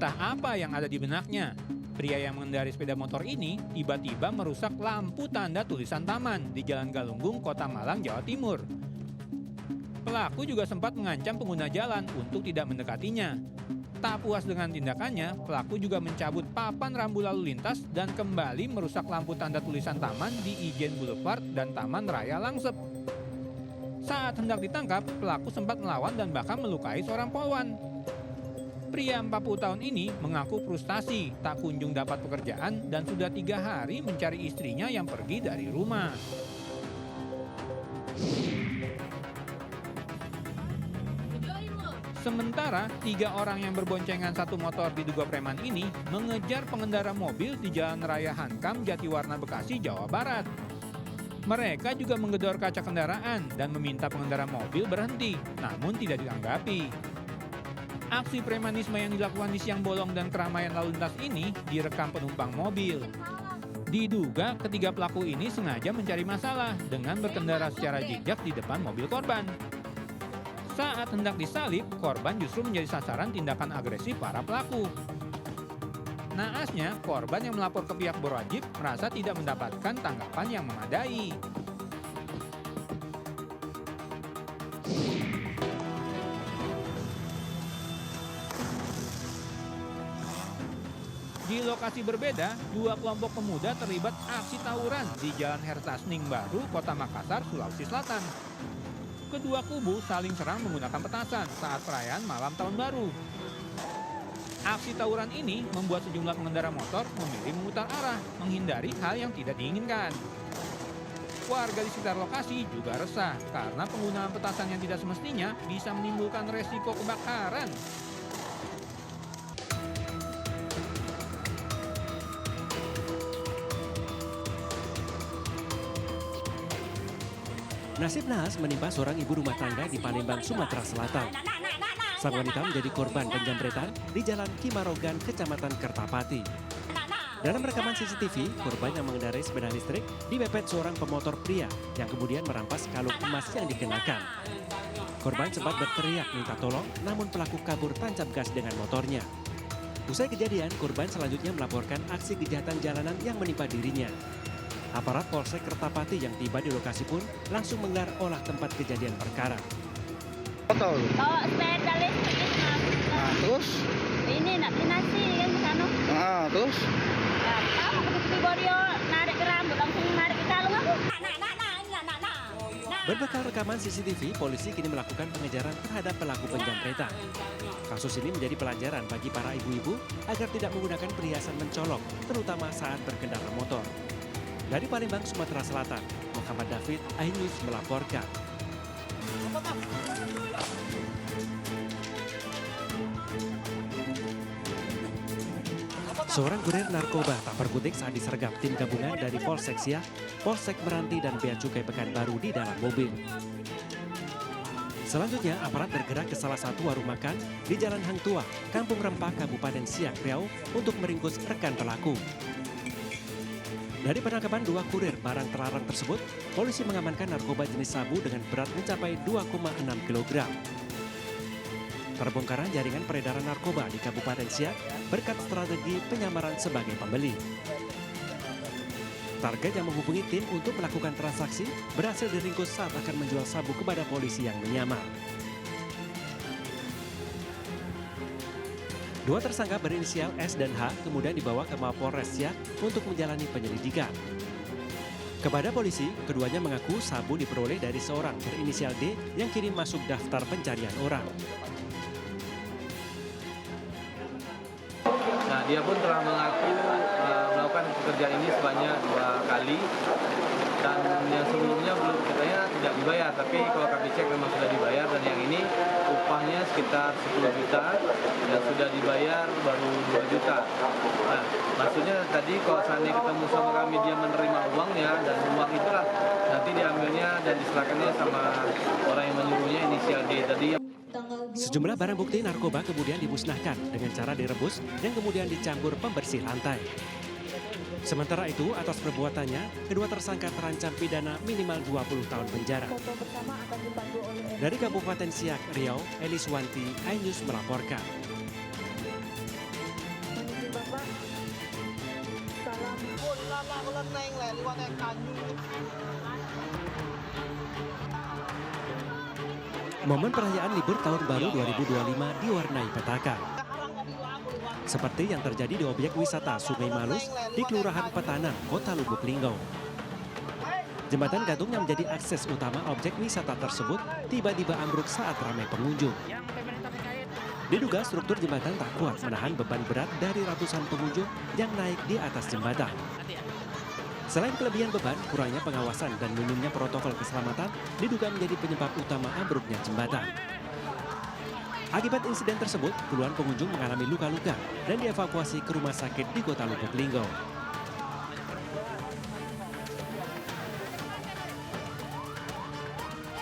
Entah apa yang ada di benaknya, pria yang mengendarai sepeda motor ini tiba-tiba merusak lampu tanda tulisan taman di Jalan Galunggung, Kota Malang, Jawa Timur. Pelaku juga sempat mengancam pengguna jalan untuk tidak mendekatinya. Tak puas dengan tindakannya, pelaku juga mencabut papan rambu lalu lintas dan kembali merusak lampu tanda tulisan taman di Ijen Boulevard dan Taman Raya Langsep. Saat hendak ditangkap, pelaku sempat melawan dan bahkan melukai seorang polwan. Pria 40 tahun ini mengaku frustasi tak kunjung dapat pekerjaan dan sudah 3 hari mencari istrinya yang pergi dari rumah. Sementara 3 orang yang berboncengan satu motor diduga preman ini mengejar pengendara mobil di Jalan Raya Hankam, Jatiwarna, Bekasi, Jawa Barat. Mereka juga menggedor kaca kendaraan dan meminta pengendara mobil berhenti, namun tidak ditanggapi. Aksi premanisme yang dilakukan di siang bolong dan keramaian lalu lintas ini direkam penumpang mobil. Diduga ketiga pelaku ini sengaja mencari masalah dengan berkendara secara jejak di depan mobil korban. Saat hendak disalip, korban justru menjadi sasaran tindakan agresif para pelaku. Naasnya, korban yang melapor ke pihak berwajib merasa tidak mendapatkan tanggapan yang memadai. Di lokasi berbeda, 2 kelompok pemuda terlibat aksi tawuran di Jalan Hertasning Baru, Kota Makassar, Sulawesi Selatan. Kedua kubu saling serang menggunakan petasan saat perayaan malam tahun baru. Aksi tawuran ini membuat sejumlah pengendara motor memilih memutar arah, menghindari hal yang tidak diinginkan. Warga di sekitar lokasi juga resah karena penggunaan petasan yang tidak semestinya bisa menimbulkan resiko kebakaran. Nasib naas menimpa seorang ibu rumah tangga di Palembang, Sumatera Selatan. Sang wanita menjadi korban penjamretan di Jalan Kimarogan, Kecamatan Kertapati. Dalam rekaman CCTV, korban yang mengendarai sepeda listrik dipepet seorang pemotor pria yang kemudian merampas kalung emas yang dikenakan. Korban sempat berteriak minta tolong, namun pelaku kabur tancap gas dengan motornya. Usai kejadian, korban selanjutnya melaporkan aksi kejahatan jalanan yang menimpa dirinya. Aparat Polsek Kertapati yang tiba di lokasi pun langsung menggelar olah tempat kejadian perkara. Motor. Bawa sepeda listrik, Mas. Terus? Ini nak beli nasi kan ke sana. Terus? Ya, tahu tiba-tiba dia narik ke rambut langsung narik ke kalung aku. Berbekal rekaman CCTV, polisi kini melakukan pengejaran terhadap pelaku penjamretan. Kasus ini menjadi pelajaran bagi para ibu-ibu agar tidak menggunakan perhiasan mencolok, terutama saat berkendara motor. Dari Palembang, Sumatera Selatan, Muhammad David, iNews melaporkan. Seorang kurir narkoba tak berkutik saat disergap tim gabungan dari Polsek Siak, Polsek Meranti, dan Bea Cukai Pekanbaru di dalam mobil. Selanjutnya, aparat bergerak ke salah satu warung makan di Jalan Hang Tuah, Kampung Rempah, Kabupaten Siak, Riau, untuk meringkus rekan pelaku. Dari penangkapan 2 kurir barang terlarang tersebut, polisi mengamankan narkoba jenis sabu dengan berat mencapai 2,6 kg. Terbongkaran jaringan peredaran narkoba di Kabupaten Siak berkat strategi penyamaran sebagai pembeli. Target yang menghubungi tim untuk melakukan transaksi berhasil diringkus saat akan menjual sabu kepada polisi yang menyamar. 2 tersangka berinisial S dan H kemudian dibawa ke Mapolres Siak untuk menjalani penyelidikan. Kepada polisi, keduanya mengaku sabu diperoleh dari seorang berinisial D yang kini masuk daftar pencarian orang. Nah, dia pun telah mengaku melakukan pekerjaan ini sebanyak 2 kali dan yang sebelumnya belum katanya tidak dibayar, tapi kalau kami cek memang sudah dibayar dan yang ini upahnya sekitar 10 juta yang sudah dibayar baru 2 juta. Nah, maksudnya tadi kalau seandainya ketemu sama kami dia menerima uangnya dan uang itulah nanti diambilnya dan diserahkannya sama orang yang menyuruhnya inisial D tadi. Sejumlah barang bukti narkoba kemudian dimusnahkan dengan cara direbus dan kemudian dicampur pembersih lantai. Sementara itu, atas perbuatannya, kedua tersangka terancam pidana minimal 20 tahun penjara. Dari Kabupaten Siak, Riau, Eliswanti, iNews melaporkan. Momen perayaan libur tahun baru 2025 diwarnai petaka. Seperti yang terjadi di objek wisata Sungai Malus di Kelurahan Petanan, Kota Lubuk Linggau. Jembatan gantung yang menjadi akses utama objek wisata tersebut tiba-tiba ambruk saat ramai pengunjung. Diduga struktur jembatan tak kuat menahan beban berat dari ratusan pengunjung yang naik di atas jembatan. Selain kelebihan beban, kurangnya pengawasan dan minimnya protokol keselamatan diduga menjadi penyebab utama ambruknya jembatan. Akibat insiden tersebut, puluhan pengunjung mengalami luka-luka dan dievakuasi ke rumah sakit di Kota Lubuk Linggau.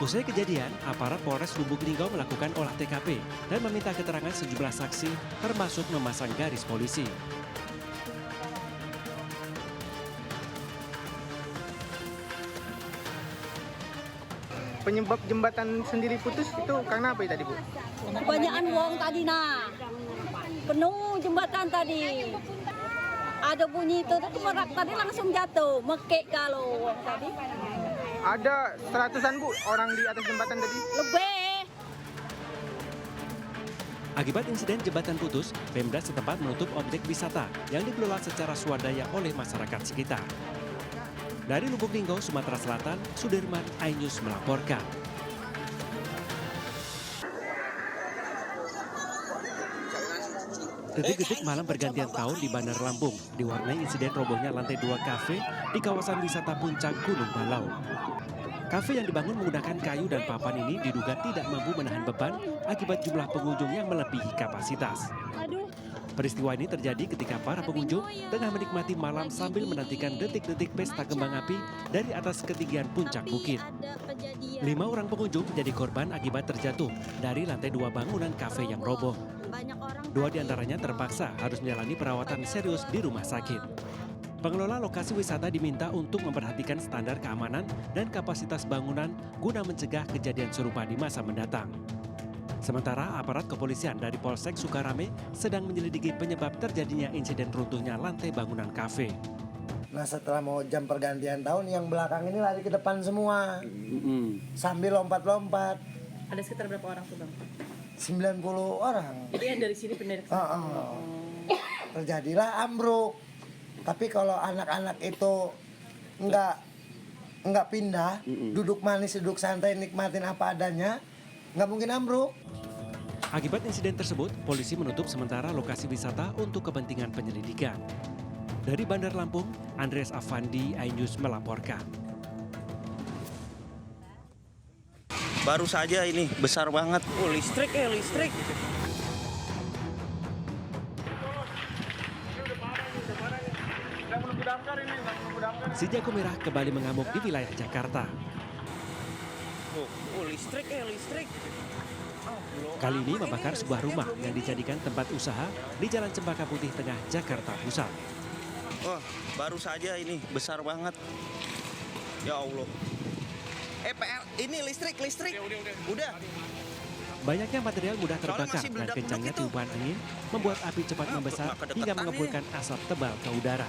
Usai kejadian, aparat Polres Lubuk Linggau melakukan olah TKP dan meminta keterangan sejumlah saksi, termasuk memasang garis polisi. Penyebab jembatan sendiri putus itu karena apa ya tadi, Bu? Kebanyakan wong tadi nah. Penuh jembatan tadi. Ada bunyi itu merak tadi langsung jatuh, mekek kalau wong tadi. Ada seratusan, Bu, orang di atas jembatan tadi. Lebih. Akibat insiden jembatan putus, Pemda setempat menutup objek wisata yang dikelola secara swadaya oleh masyarakat sekitar. Dari Lubuk Linggau, Sumatera Selatan, Sudirman, iNews melaporkan. Detik-detik malam pergantian tahun di Bandar Lampung diwarnai insiden robohnya lantai 2 kafe di kawasan wisata Puncak Gunung Balau. Kafe yang dibangun menggunakan kayu dan papan ini diduga tidak mampu menahan beban akibat jumlah pengunjung yang melebihi kapasitas. Peristiwa ini terjadi ketika para pengunjung tengah menikmati malam sambil menantikan detik-detik pesta kembang api dari atas ketinggian puncak bukit. 5 orang pengunjung menjadi korban akibat terjatuh dari lantai 2 bangunan kafe yang roboh. 2 diantaranya terpaksa harus menjalani perawatan serius di rumah sakit. Pengelola lokasi wisata diminta untuk memperhatikan standar keamanan dan kapasitas bangunan guna mencegah kejadian serupa di masa mendatang. Sementara aparat kepolisian dari Polsek Sukarame sedang menyelidiki penyebab terjadinya insiden runtuhnya lantai bangunan kafe. Nah setelah mau jam pergantian tahun yang belakang ini lari ke depan semua sambil lompat-lompat. Ada sekitar berapa orang tuh Bang? 90 orang. Jadi yang dari sini pindah ke sana? Terjadilah ambruk. Tapi kalau anak-anak itu nggak pindah, duduk manis, duduk santai, nikmatin apa adanya, nggak mungkin ambruk. Akibat insiden tersebut, polisi menutup sementara lokasi wisata untuk kepentingan penyelidikan. Dari Bandar Lampung, Andreas Afandi, iNews melaporkan. Baru saja ini, besar banget. Oh, listrik ya, listrik. Si Jago Merah kembali mengamuk di wilayah Jakarta. Oh, listrik ya, listrik. Kali ini membakar sebuah rumah yang dijadikan tempat usaha di Jalan Cempaka Putih Tengah, Jakarta Pusat. Wah, baru saja ini, besar banget. Ya Allah. Ini listrik. Udah. Banyaknya material mudah terbakar masih dan meledak-meledak kencangnya gitu. tiupan angin membuat api cepat membesar kedeketan hingga nih. mengepulkan asap tebal ke udara.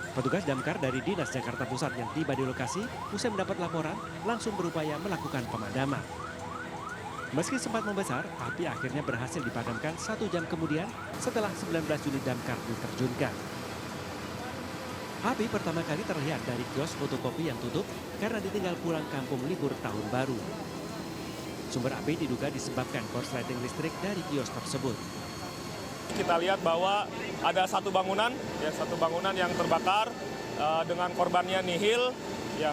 Petugas damkar dari Dinas Jakarta Pusat yang tiba di lokasi usai mendapat laporan langsung berupaya melakukan pemadaman. Meski sempat membesar, api akhirnya berhasil dipadamkan 1 jam kemudian setelah 19 unit damkar diterjunkan. Api pertama kali terlihat dari kios fotokopi yang tutup karena ditinggal pulang kampung libur tahun baru. Sumber api diduga disebabkan korsleting listrik dari kios tersebut. Kita lihat bahwa ada satu bangunan yang terbakar dengan korbannya nihil. Ya,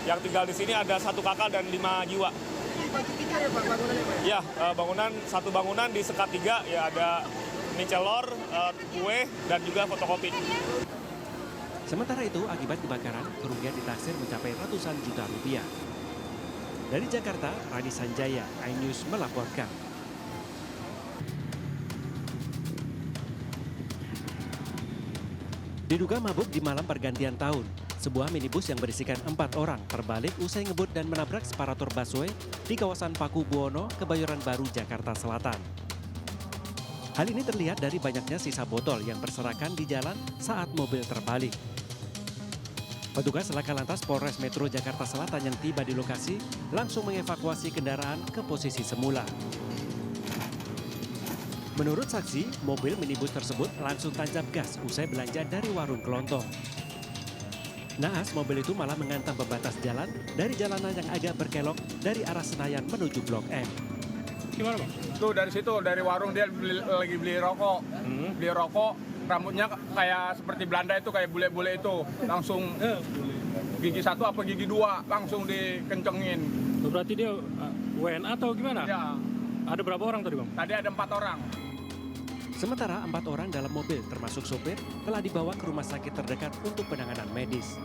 yang tinggal di sini ada 1 kakak dan 5 jiwa. Ya, satu bangunan di sekat 3 ya ada mie celor, kue dan juga fotokopi. Sementara itu, akibat kebakaran, kerugian ditaksir mencapai ratusan juta rupiah. Dari Jakarta, Radi Sanjaya, iNews melaporkan. Diduga mabuk di malam pergantian tahun, sebuah minibus yang berisikan 4 orang terbalik usai ngebut dan menabrak separator busway di kawasan Paku Buwono, Kebayoran Baru, Jakarta Selatan. Hal ini terlihat dari banyaknya sisa botol yang berserakan di jalan saat mobil terbalik. Petugas Laka Lantas Polres Metro Jakarta Selatan yang tiba di lokasi langsung mengevakuasi kendaraan ke posisi semula. Menurut saksi, mobil minibus tersebut langsung tancap gas usai belanja dari warung kelontong. Naas, mobil itu malah menghantam pembatas jalan dari jalanan yang agak berkelok dari arah Senayan menuju Blok M. Gimana Bang? Tuh dari situ, dari warung dia lagi beli rokok. Beli rokok, rambutnya kayak seperti Belanda itu, kayak bule-bule itu. Langsung gigi 1 apa gigi 2 langsung dikencengin. Berarti dia WNA atau gimana? Ya, Ada berapa orang tadi Bang? tadi ada 4 orang. Sementara 4 orang dalam mobil termasuk sopir telah dibawa ke rumah sakit terdekat untuk penanganan medis.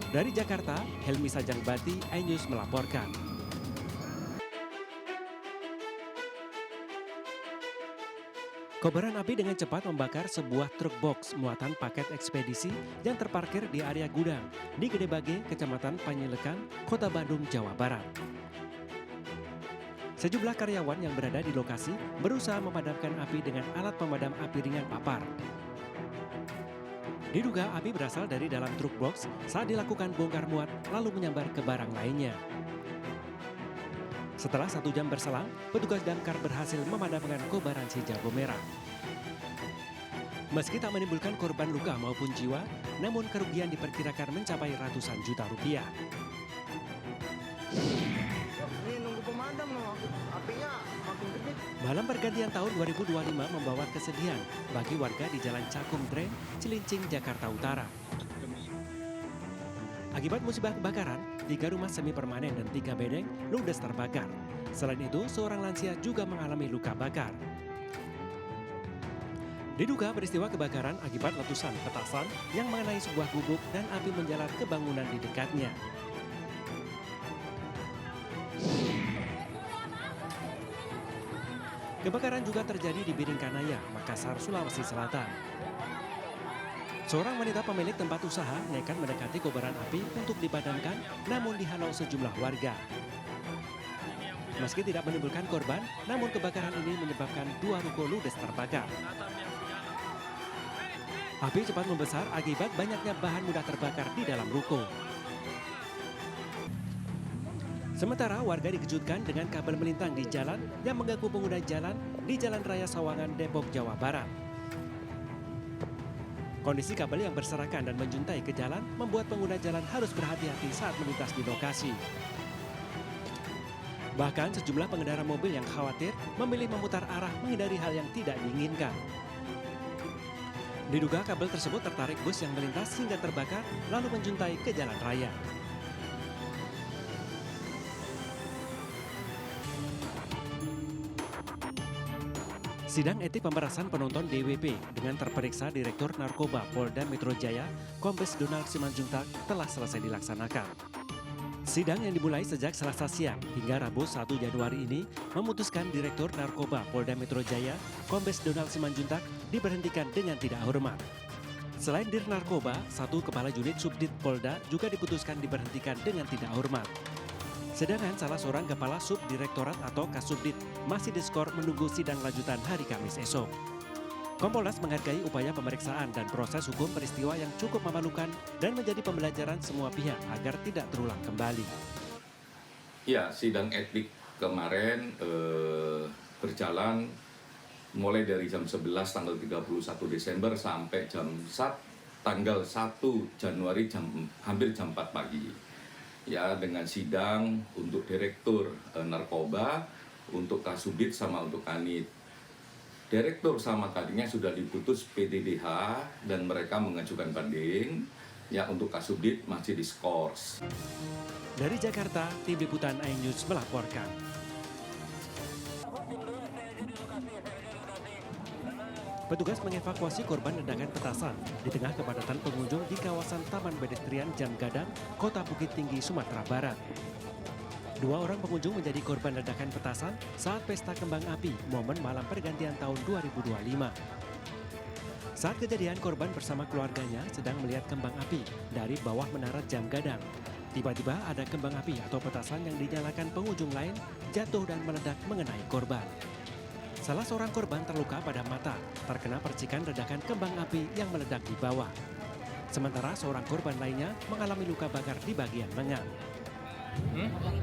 Dari Jakarta, Helmi Sajangbati, iNews melaporkan. Kobaran api dengan cepat membakar sebuah truk box muatan paket ekspedisi yang terparkir di area gudang di Gedebage, Kecamatan Panyilekan, Kota Bandung, Jawa Barat. Sejumlah karyawan yang berada di lokasi berusaha memadamkan api dengan alat pemadam api ringan papar. Diduga api berasal dari dalam truk box saat dilakukan bongkar muat lalu menyambar ke barang lainnya. Setelah 1 jam berselang, petugas damkar berhasil memadamkan kobaran si jago merah. Meski tak menimbulkan korban luka maupun jiwa, namun kerugian diperkirakan mencapai ratusan juta rupiah. Ini nunggu pemadam loh, apinya makin gede. Malam pergantian tahun 2025 membawa kesedihan bagi warga di Jalan Cakung Dren, Cilincing, Jakarta Utara. Akibat musibah kebakaran, 3 rumah semi permanen dan 3 bedeng ludes terbakar. Selain itu, seorang lansia juga mengalami luka bakar. Diduga peristiwa kebakaran akibat letusan petasan yang mengenai sebuah gubuk dan api menjalar ke bangunan di dekatnya. Kebakaran juga terjadi di Biringkanaya, Makassar, Sulawesi Selatan. Seorang wanita pemilik tempat usaha nekat mendekati kobaran api untuk dipadamkan, namun dihalau sejumlah warga. Meski tidak menimbulkan korban, namun kebakaran ini menyebabkan 2 ruko ludes terbakar. Api cepat membesar akibat banyaknya bahan mudah terbakar di dalam ruko. Sementara warga dikejutkan dengan kabel melintang di jalan yang mengganggu pengguna jalan di Jalan Raya Sawangan, Depok, Jawa Barat. Kondisi kabel yang berserakan dan menjuntai ke jalan membuat pengguna jalan harus berhati-hati saat melintas di lokasi. Bahkan sejumlah pengendara mobil yang khawatir memilih memutar arah menghindari hal yang tidak diinginkan. Diduga kabel tersebut tertarik bus yang melintas hingga terbakar lalu menjuntai ke jalan raya. Sidang etik pemerasan penonton DWP dengan terperiksa Direktur Narkoba Polda Metro Jaya, Kombes Donald Simanjuntak telah selesai dilaksanakan. Sidang yang dimulai sejak Selasa siang hingga Rabu 1 Januari ini memutuskan Direktur Narkoba Polda Metro Jaya, Kombes Donald Simanjuntak diberhentikan dengan tidak hormat. Selain Dir Narkoba, 1 Kepala Unit Subdit Polda juga diputuskan diberhentikan dengan tidak hormat. Sedangkan salah seorang kepala subdirektorat atau kasubdit masih diskor menunggu sidang lanjutan hari Kamis esok. Kompolnas menghargai upaya pemeriksaan dan proses hukum peristiwa yang cukup memalukan dan menjadi pembelajaran semua pihak agar tidak terulang kembali. Ya, sidang etik kemarin berjalan mulai dari jam 11 tanggal 31 Desember sampai tanggal 1 Januari hampir jam 4 pagi. Ya, dengan sidang untuk Direktur Narkoba, untuk Kasubdit sama untuk Kanit. Direktur sama Kadinnya sudah diputus PDDH dan mereka mengajukan banding. Ya, untuk Kasubdit masih diskors. Dari Jakarta, Tim Liputan iNews melaporkan. Petugas mengevakuasi korban ledakan petasan di tengah kepadatan pengunjung di kawasan Taman Pedestrian Jam Gadang, Kota Bukit Tinggi, Sumatera Barat. 2 orang pengunjung menjadi korban ledakan petasan saat pesta kembang api momen malam pergantian tahun 2025. Saat kejadian, korban bersama keluarganya sedang melihat kembang api dari bawah menara Jam Gadang. Tiba-tiba ada kembang api atau petasan yang dinyalakan pengunjung lain jatuh dan meledak mengenai korban. Salah seorang korban terluka pada mata, terkena percikan ledakan kembang api yang meledak di bawah. Sementara seorang korban lainnya mengalami luka bakar di bagian lengan.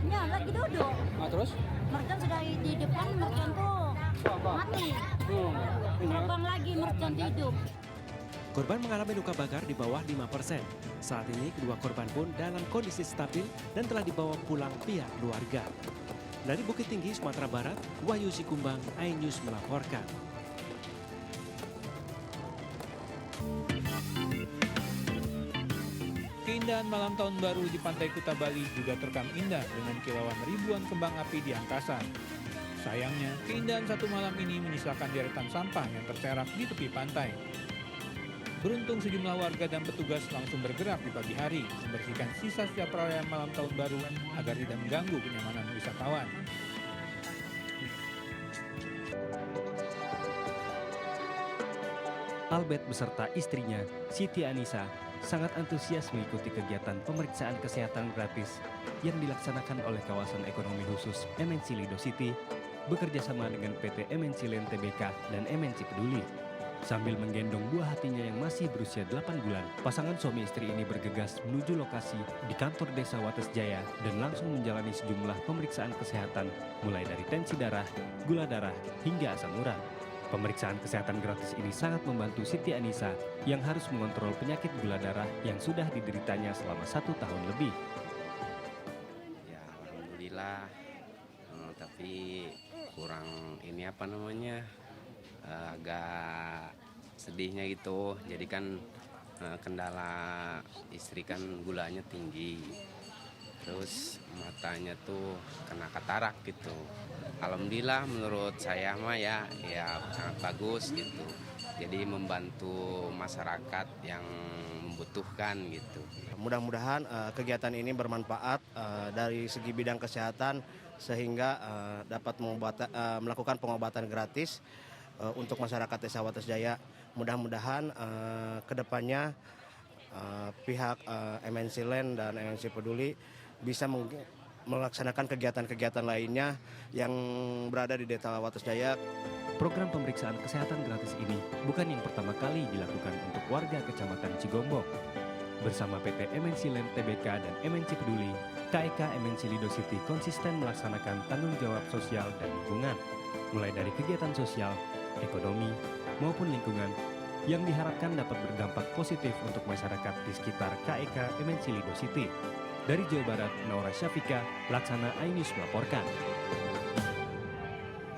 Ya, lagi duduk. Terus? Mercon sudah di depan, mercon tuh mati. Terbang lagi mercon hidup. Korban mengalami luka bakar di bawah 5%. Saat ini kedua korban pun dalam kondisi stabil dan telah dibawa pulang pihak keluarga. Dari Bukit Tinggi, Sumatera Barat, Wahyu Sikumbang, iNews melaporkan. Keindahan malam tahun baru di Pantai Kuta Bali juga terekam indah dengan kilauan ribuan kembang api di angkasa. Sayangnya, keindahan satu malam ini menyisakan deretan sampah yang terserak di tepi pantai. Beruntung sejumlah warga dan petugas langsung bergerak di pagi hari membersihkan sisa setiap perayaan malam tahun baru agar tidak mengganggu kenyamanan wisatawan. Albert beserta istrinya, Siti Anissa, sangat antusias mengikuti kegiatan pemeriksaan kesehatan gratis yang dilaksanakan oleh kawasan ekonomi khusus MNC Lido City bekerjasama dengan PT MNC Land Tbk dan MNC Peduli. Sambil menggendong buah hatinya yang masih berusia 8 bulan, pasangan suami istri ini bergegas menuju lokasi di kantor desa Wates Jaya dan langsung menjalani sejumlah pemeriksaan kesehatan mulai dari tensi darah, gula darah, hingga asam urat. Pemeriksaan kesehatan gratis ini sangat membantu Siti Anissa yang harus mengontrol penyakit gula darah yang sudah dideritanya selama 1 tahun lebih. Ya alhamdulillah, tapi kurang ini apa namanya, agak sedihnya gitu. Jadi kan kendala istri kan gulanya tinggi, terus matanya tuh kena katarak gitu. Alhamdulillah menurut saya mah ya sangat bagus gitu. Jadi membantu masyarakat yang membutuhkan gitu. Mudah-mudahan kegiatan ini bermanfaat dari segi bidang kesehatan sehingga dapat melakukan pengobatan gratis untuk masyarakat Desa Wates Jaya. Mudah-mudahan kedepannya pihak MNC Land dan MNC Peduli bisa melaksanakan kegiatan-kegiatan lainnya yang berada di Desa Wates Jaya. Program pemeriksaan kesehatan gratis ini bukan yang pertama kali dilakukan untuk warga Kecamatan Cigombong. Bersama PT MNC Land Tbk dan MNC Peduli, KEK MNC Lido City konsisten melaksanakan tanggung jawab sosial dan lingkungan, mulai dari kegiatan sosial, ekonomi, maupun lingkungan yang diharapkan dapat berdampak positif untuk masyarakat di sekitar KEK MNC Lido City. Dari Jawa Barat, Naura Syafika, Laksana iNews melaporkan.